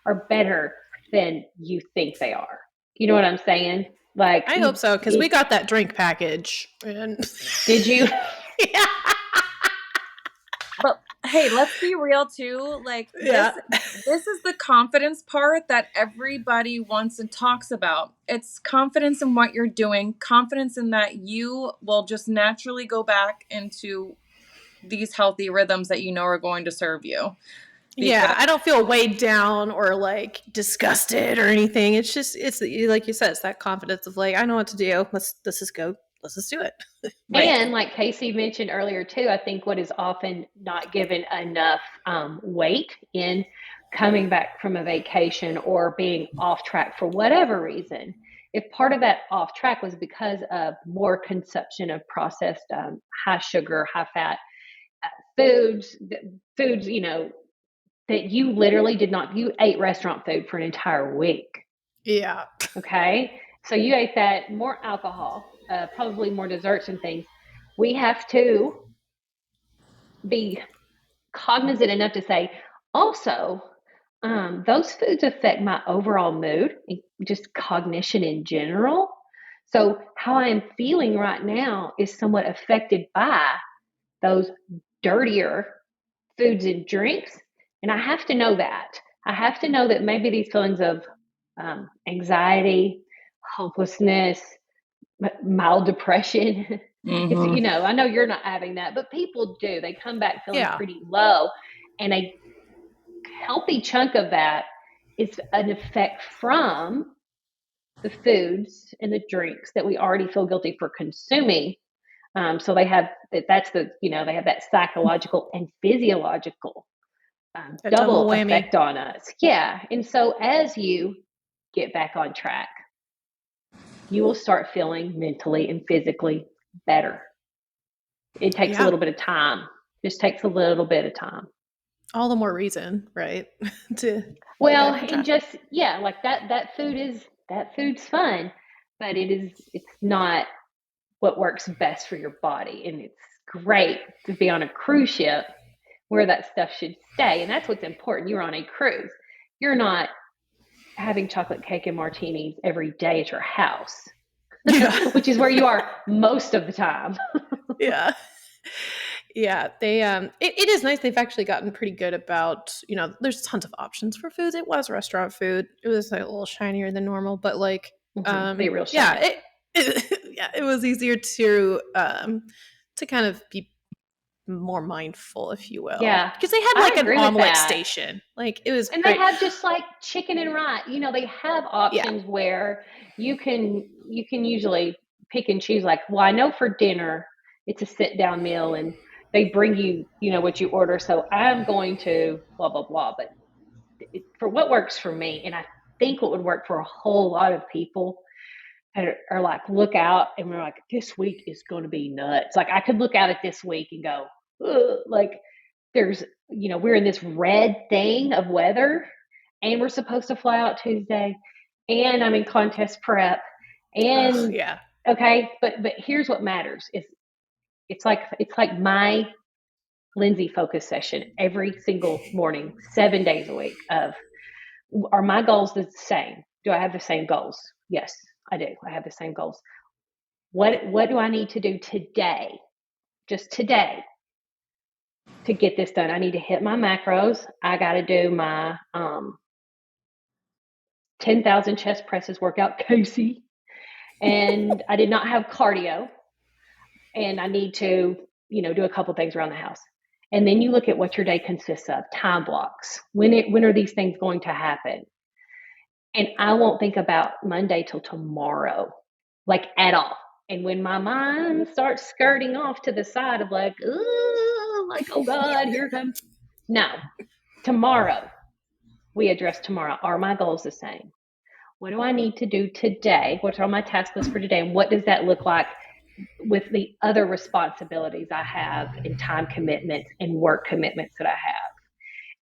are better than you think they are. You know what I'm saying? Like, I hope so, because we it, got that drink package. And did you? yeah. But hey, let's be real too. Like Yeah. this is the confidence part that everybody wants and talks about. It's confidence in what you're doing, confidence in that you will just naturally go back into these healthy rhythms that you know are going to serve you. Because Yeah, I don't feel weighed down or like disgusted or anything. It's just it's like you said, it's that confidence of like I know what to do. Let's just go. Let's just do it. right. And like Casey mentioned earlier too, I think what is often not given enough weight in coming back from a vacation or being off track for whatever reason. If part of that off track was because of more consumption of processed high sugar, high fat foods, foods, that you literally did not, you ate restaurant food for an entire week. Yeah. Okay. So you ate that, more alcohol, probably more desserts and things. We have to be cognizant enough to say, also, those foods affect my overall mood, just cognition in general. So how I'm feeling right now is somewhat affected by those dirtier foods and drinks. And I have to know that. I have to know that maybe these feelings of anxiety, hopelessness, mild depression. It's, Mm-hmm. I know you're not having that, but people do. They come back feeling Yeah. pretty low. And a healthy chunk of that is an effect from the foods and the drinks that we already feel guilty for consuming. So they have that's the, they have that psychological and physiological A double double whammy. effect on us. Yeah. And so as you get back on track, you will start feeling mentally and physically better. It takes a Yeah. little bit of time. Just takes a little bit of time. All the more reason, right? To get Well, back on and track. just yeah, like that food's fun, but it's not what works best for your body. And it's great to be on a cruise ship where that stuff should stay. And that's what's important. You're on a cruise. You're not having chocolate cake and martinis every day at your house, Yeah. which is where you are most of the time. Yeah. Yeah, they it is nice they've actually gotten pretty good about, there's tons of options for foods. It was restaurant food. It was like a little shinier than normal, but like Be real yeah, shiny. it was easier to kind of be more mindful, if you will. Yeah, Because they had I like an agree with omelet that. station. Like it was And they great. have just like chicken and rice. They have Yeah. options where you can usually pick and choose. Like, well, I know for dinner it's a sit down meal, and they bring you, what you order. So I'm going to blah blah blah. But for what works for me, and I think what would work for a whole lot of people are like, look out, and we're like, this week is going to be nuts. Like I could look out at this week and go, ugh, like there's, we're in this red thing of weather, and we're supposed to fly out Tuesday, and I'm in contest prep, Ugh, and yeah. okay, but here's what matters is it's like my Lindsey focus session every single morning, 7 days a week. Of are my goals the same? Do I have the same goals? Yes, I do. I have the same goals. What do I need to do today? Just today to get this done. I need to hit my macros. I got to do my 10,000 chest presses workout, Casey. And I did not have cardio. And I need to, do a couple things around the house. And then you look at what your day consists of, time blocks. When are these things going to happen? And I won't think about Monday till tomorrow, like at all. And when my mind starts skirting off to the side of like, oh God, here comes. No, tomorrow. We address tomorrow. Are my goals the same? What do I need to do today? What's on my task list for today? And what does that look like with the other responsibilities I have and time commitments and work commitments that I have?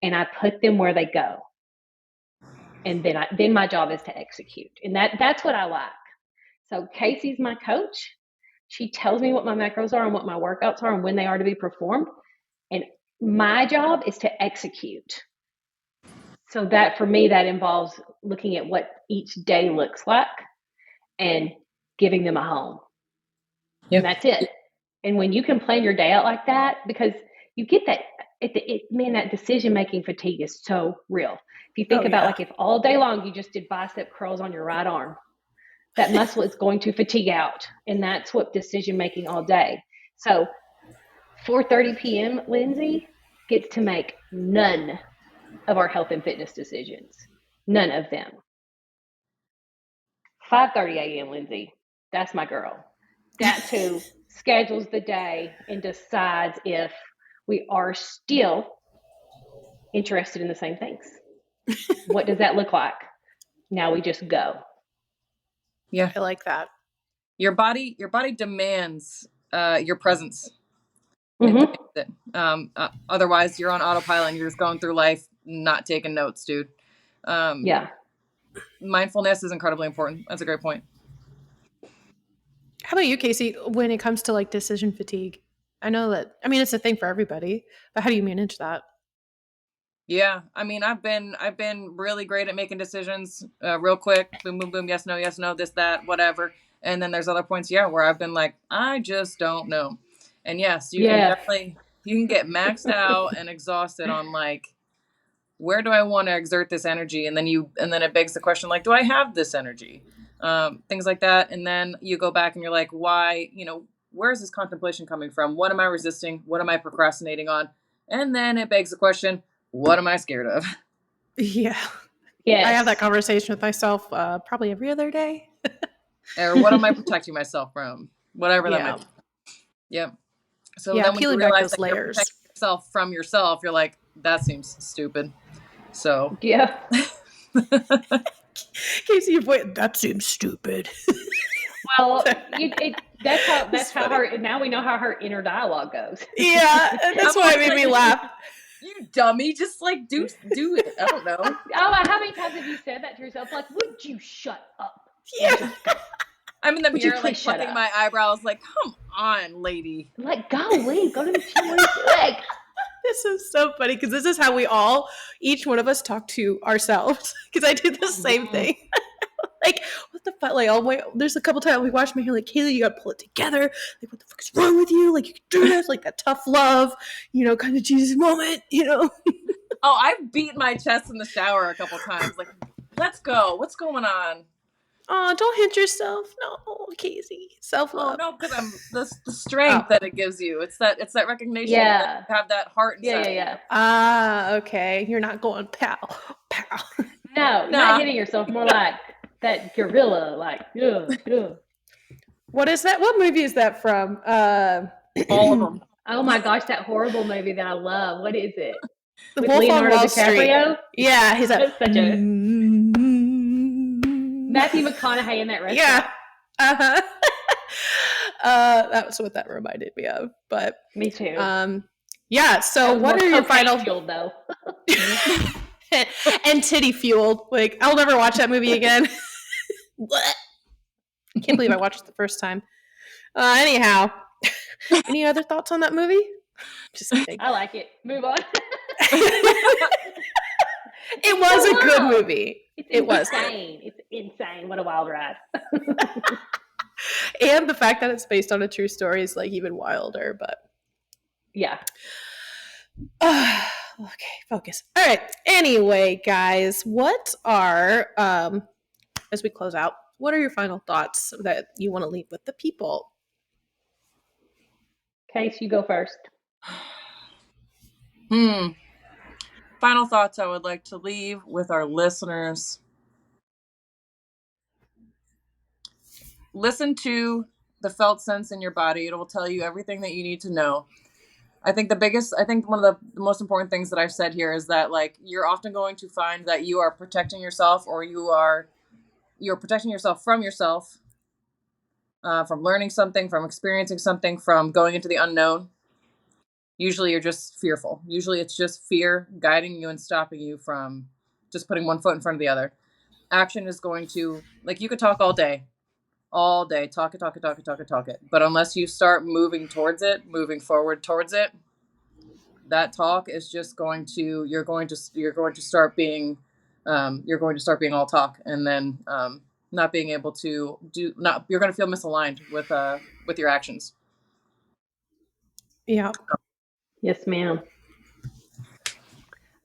And I put them where they go. And then my job is to execute. And that's what I like. So Casey's my coach. She tells me what my macros are and what my workouts are and when they are to be performed. And my job is to execute. So that for me, that involves looking at what each day looks like and giving them a home. Yeah. And that's it. And when you can plan your day out like that, because you get that, man, that decision making fatigue is so real. If you think about like if all day long you just did bicep curls on your right arm, that muscle is going to fatigue out. And that's what decision making all day. So 4:30 p.m., Lindsey gets to make none of our health and fitness decisions. None of them. 5:30 a.m., Lindsey, that's my girl. That's who schedules the day and decides if we are still interested in the same things. What does that look like? Now we just go. Yeah. I like that. Your body demands your presence. Mm-hmm. It demands it. Otherwise, you're on autopilot and you're just going through life not taking notes, dude. Yeah. Mindfulness is incredibly important. That's a great point. How about you, Casey, when it comes to like decision fatigue? I know that, I mean, it's a thing for everybody, but how do you manage that? Yeah, I mean, I've been really great at making decisions, real quick, boom, boom, boom, yes, no, this, that, whatever. And then there's other points, yeah, where I've been like, I just don't know. And yes, you can definitely get maxed out and exhausted on like, where do I want to exert this energy? And then it begs the question, like, do I have this energy? Things like that. And then you go back and you're like, why, where is this contemplation coming from? What am I resisting? What am I procrastinating on? And then it begs the question, what am I scared of? Yeah. Yes. I have that conversation with myself probably every other day. Or what am I protecting myself from? Whatever that might be. Yep. So then when you peeling back realize those that you're layers. protecting yourself from yourself, you're like, that seems stupid. So yeah. Casey, your voice, that seems stupid. Well, that's how her, now we know how her inner dialogue goes. Yeah, that's why it made me laugh. You dummy, just like do it. I don't know. Oh, how many times have you said that to yourself? Like, would you shut up? Yeah. I'm in the Would you mirror, like please shut plucking up? my eyebrows, like, come on, lady. Like, golly, go to the gym. Like, This is so funny because this is how we all, each one of us, talk to ourselves. Because I do the same thing. Like, what the fuck? Like, there's a couple times we watched my hair, like, Kaylee, you gotta pull it together. Like, what the fuck is wrong with you? Like, you can do this. Like, that tough love, kind of Jesus moment, Oh, I've beat my chest in the shower a couple times. Like, let's go. What's going on? Oh, don't hit yourself. No, Casey. Self-love. Oh, no, because I'm the strength that it gives you. It's that recognition that you have that heart inside. Yeah. Ah, okay. You're not going pow, pow. No, not hitting yourself. More like that gorilla, like, yeah. What is that? What movie is that from? All of them. Oh my gosh, that horrible movie that I love. What is it? The With Wolf Leonardo on Wall DiCaprio? Street. Yeah, he's That's such a Matthew McConaughey in that restaurant. Yeah. Uh-huh. That was what that reminded me of. But me too. Yeah. So, what are your final? Fueled, though. And titty fueled. Like, I'll never watch that movie again. I can't believe I watched it the first time. Anyhow, any other thoughts on that movie? Just kidding. I like it. Move on. It was a good movie. It was insane. It's insane. What a wild ride. And the fact that it's based on a true story is like even wilder, but yeah. Okay, focus. All right. Anyway, guys, what are as we close out, what are your final thoughts that you want to leave with the people? Case, you go first. Final thoughts I would like to leave with our listeners. Listen to the felt sense in your body. It will tell you everything that you need to know. I think one of the most important things that I've said here is that like you're often going to find that you are protecting yourself, or you're protecting yourself, from learning something, from experiencing something, from going into the unknown. Usually you're just fearful. Usually it's just fear guiding you and stopping you from just putting one foot in front of the other. Action is going to, like, you could talk all day, all day. Talk it, talk it, talk it, talk it, talk it. But unless you start moving towards it, moving forward towards it, that talk is just going to you're going to start being all talk, and then not being able to do not you're going to feel misaligned with your actions. Yeah. Yes, ma'am.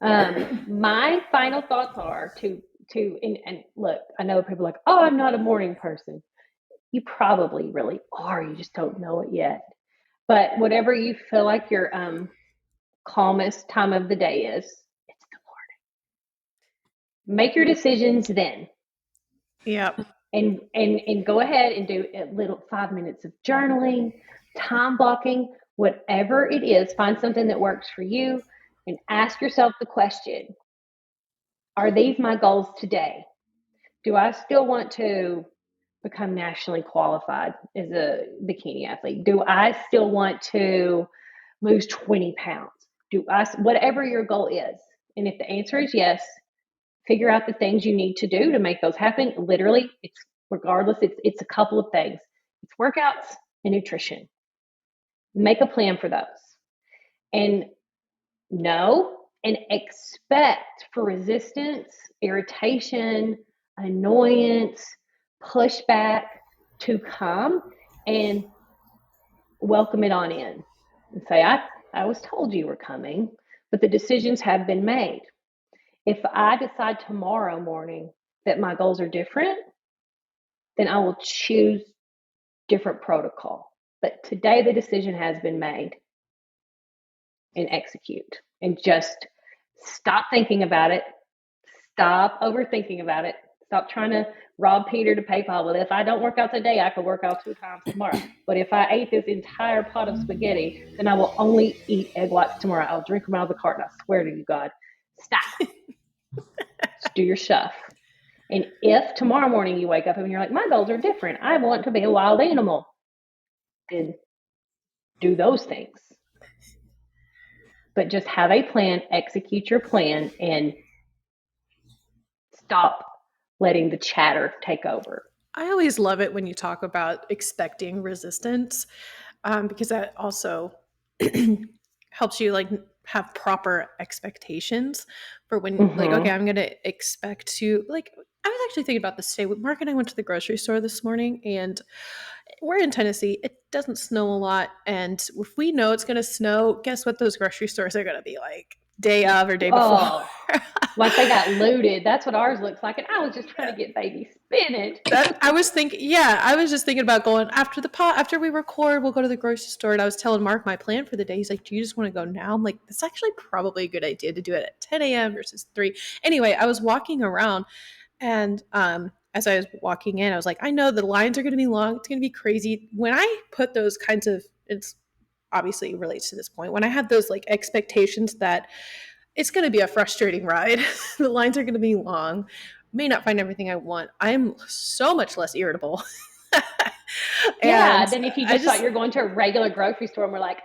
My final thoughts are and look, I know people are like, oh, I'm not a morning person. You probably really are. You just don't know it yet. But whatever you feel like your calmest time of the day is, it's the morning. Make your decisions then. Yeah. And go ahead and do a little 5 minutes of journaling, time blocking, whatever it is. Find something that works for you and ask yourself the question, are these my goals today? Do I still want to become nationally qualified as a bikini athlete? Do I still want to lose 20 pounds? Whatever your goal is. And if the answer is yes, figure out the things you need to do to make those happen. Literally, it's a couple of things. It's workouts and nutrition. Make a plan for those. And know and expect for resistance, irritation, annoyance, pushback to come, and welcome it on in and say, I was told you were coming, but the decisions have been made. If I decide tomorrow morning that my goals are different, then I will choose different protocol. But today the decision has been made, and execute. And just stop thinking about it. Stop overthinking about it. Stop trying to rob Peter to pay Paul. Well, if I don't work out today, I could work out 2 times tomorrow. But if I ate this entire pot of spaghetti, then I will only eat egg whites tomorrow. I'll drink them out of the carton. I swear to you, God. Stop. Just do your stuff. And if tomorrow morning you wake up and you're like, my goals are different, I want to be a wild animal, then do those things. But just have a plan, execute your plan, and stop letting the chatter take over. I always love it when you talk about expecting resistance, because that also helps you like have proper expectations for when like, okay, I'm going to expect to like, I was actually thinking about this today. Mark and I went to the grocery store this morning, and we're in Tennessee. It doesn't snow a lot. And if we know it's going to snow, guess what those grocery stores are going to be like? Day of or day before. Like they got looted. That's what ours looks like. And I was just trying to get baby spinach. I was just thinking about going after we record, we'll go to the grocery store. And I was telling Mark my plan for the day. He's like, do you just want to go now? I'm like, that's actually probably a good idea to do it at 10 a.m. versus 3. Anyway, I was walking around, and as I was walking in, I was like, I know the lines are going to be long. It's going to be crazy. When I put those kinds of, it's obviously relates to this point, when I have those like expectations that it's going to be a frustrating ride, the lines are going to be long, may not find everything I want, I'm so much less irritable. Yeah, then if you just thought you're going to a regular grocery store and we're like,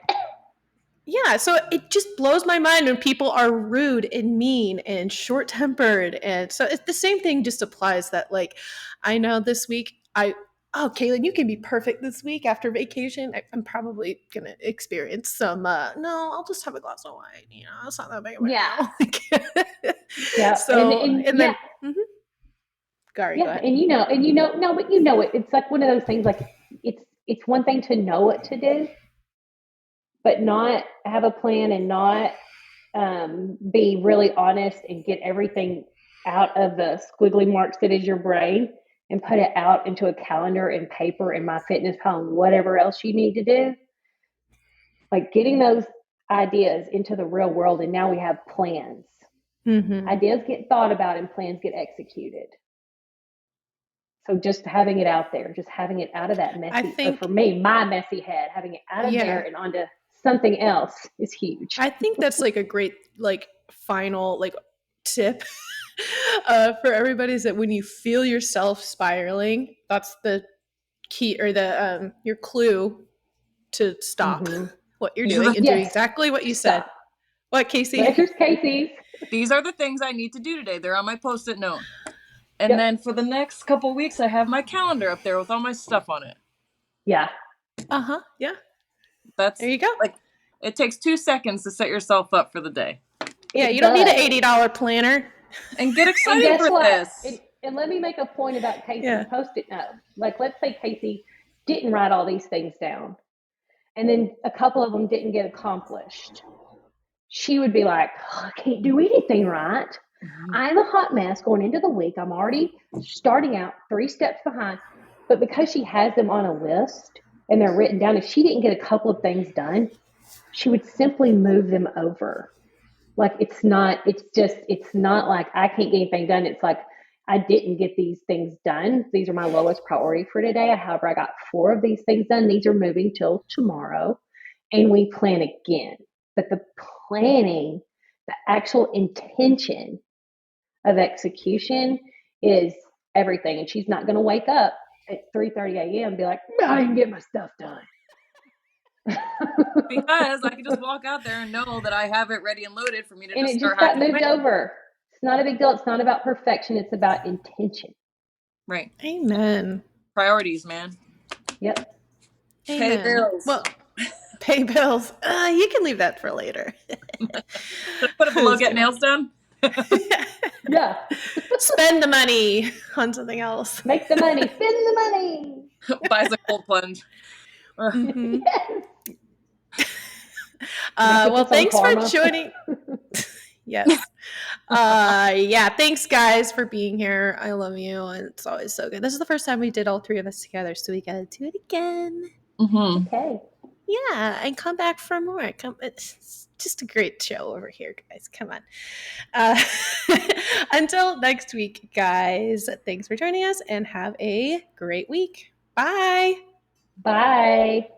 yeah, so it just blows my mind when people are rude and mean and short-tempered. And so it's the same thing just applies that like, I know this week Kaylin, you can be perfect this week after vacation. I'm probably going to experience some, no, I'll just have a glass of wine. You know, it's not that big of a deal. Yeah. So, and then, Gary, go ahead. No, but you know it. It's like one of those things, like it's one thing to know what to do, but not have a plan and not be really honest and get everything out of the squiggly marks that is your brain and put it out into a calendar and paper and MyFitnessPal and whatever else you need to do. Like getting those ideas into the real world, and now we have plans. Ideas get thought about and plans get executed. So just having it out there, just having it out of that messy, for me, my messy head, having it out of there and onto something else is huge. I think that's like a great like final like tip for everybody, is that when you feel yourself spiraling, that's the key or the your clue to stop what you're doing and do exactly what you said. What, Casey? Here's Casey's. These are the things I need to do today. They're on my Post-it note. And Yep. then for the next couple weeks, I have my calendar up there with all my stuff on it. Yeah. Yeah. That's There you go. like, it takes 2 seconds to set yourself up for the day. Yeah, It you don't need an does. $80 planner. And get And excited guess for what? this. And let me make a point about Casey's Yeah. Post-it note. Like, let's say Casey didn't write all these things down, and then a couple of them didn't get accomplished. She would be like, oh, I can't do anything right. I'm a hot mess going into the week. I'm already starting out 3 steps behind. But because she has them on a list and they're written down, if she didn't get a couple of things done, she would simply move them over. Like, it's not like I can't get anything done. It's like, I didn't get these things done. These are my lowest priority for today. However, I got 4 of these things done. These are moving till tomorrow, and we plan again. But the planning, the actual intention of execution is everything. And she's not going to wake up at 3:30 a.m. and be like, I didn't get my stuff done. Because I can just walk out there and know that I have it ready and loaded for me to And just it start just got hacking moved away. over. It's not a big deal. It's not about perfection. It's about intention. Right. Amen. Priorities, man. Yep. Pay Amen. bills. Well, pay bills. You can leave that for later. Put it below get nails done. Yeah. Spend the money on something else. Make the money. Spend the money. Buys a cold plunge. Mhm. Yes. Well, thanks for joining. Yes. Yeah, thanks guys for being here. I love you. It's always so good. This is the first time we did all 3 of us together, so we gotta do it again. Mm-hmm. Okay. Yeah, and come back for more. It's just a great show over here, guys. Come on. Until next week, guys, thanks for joining us and have a great week. Bye. Bye.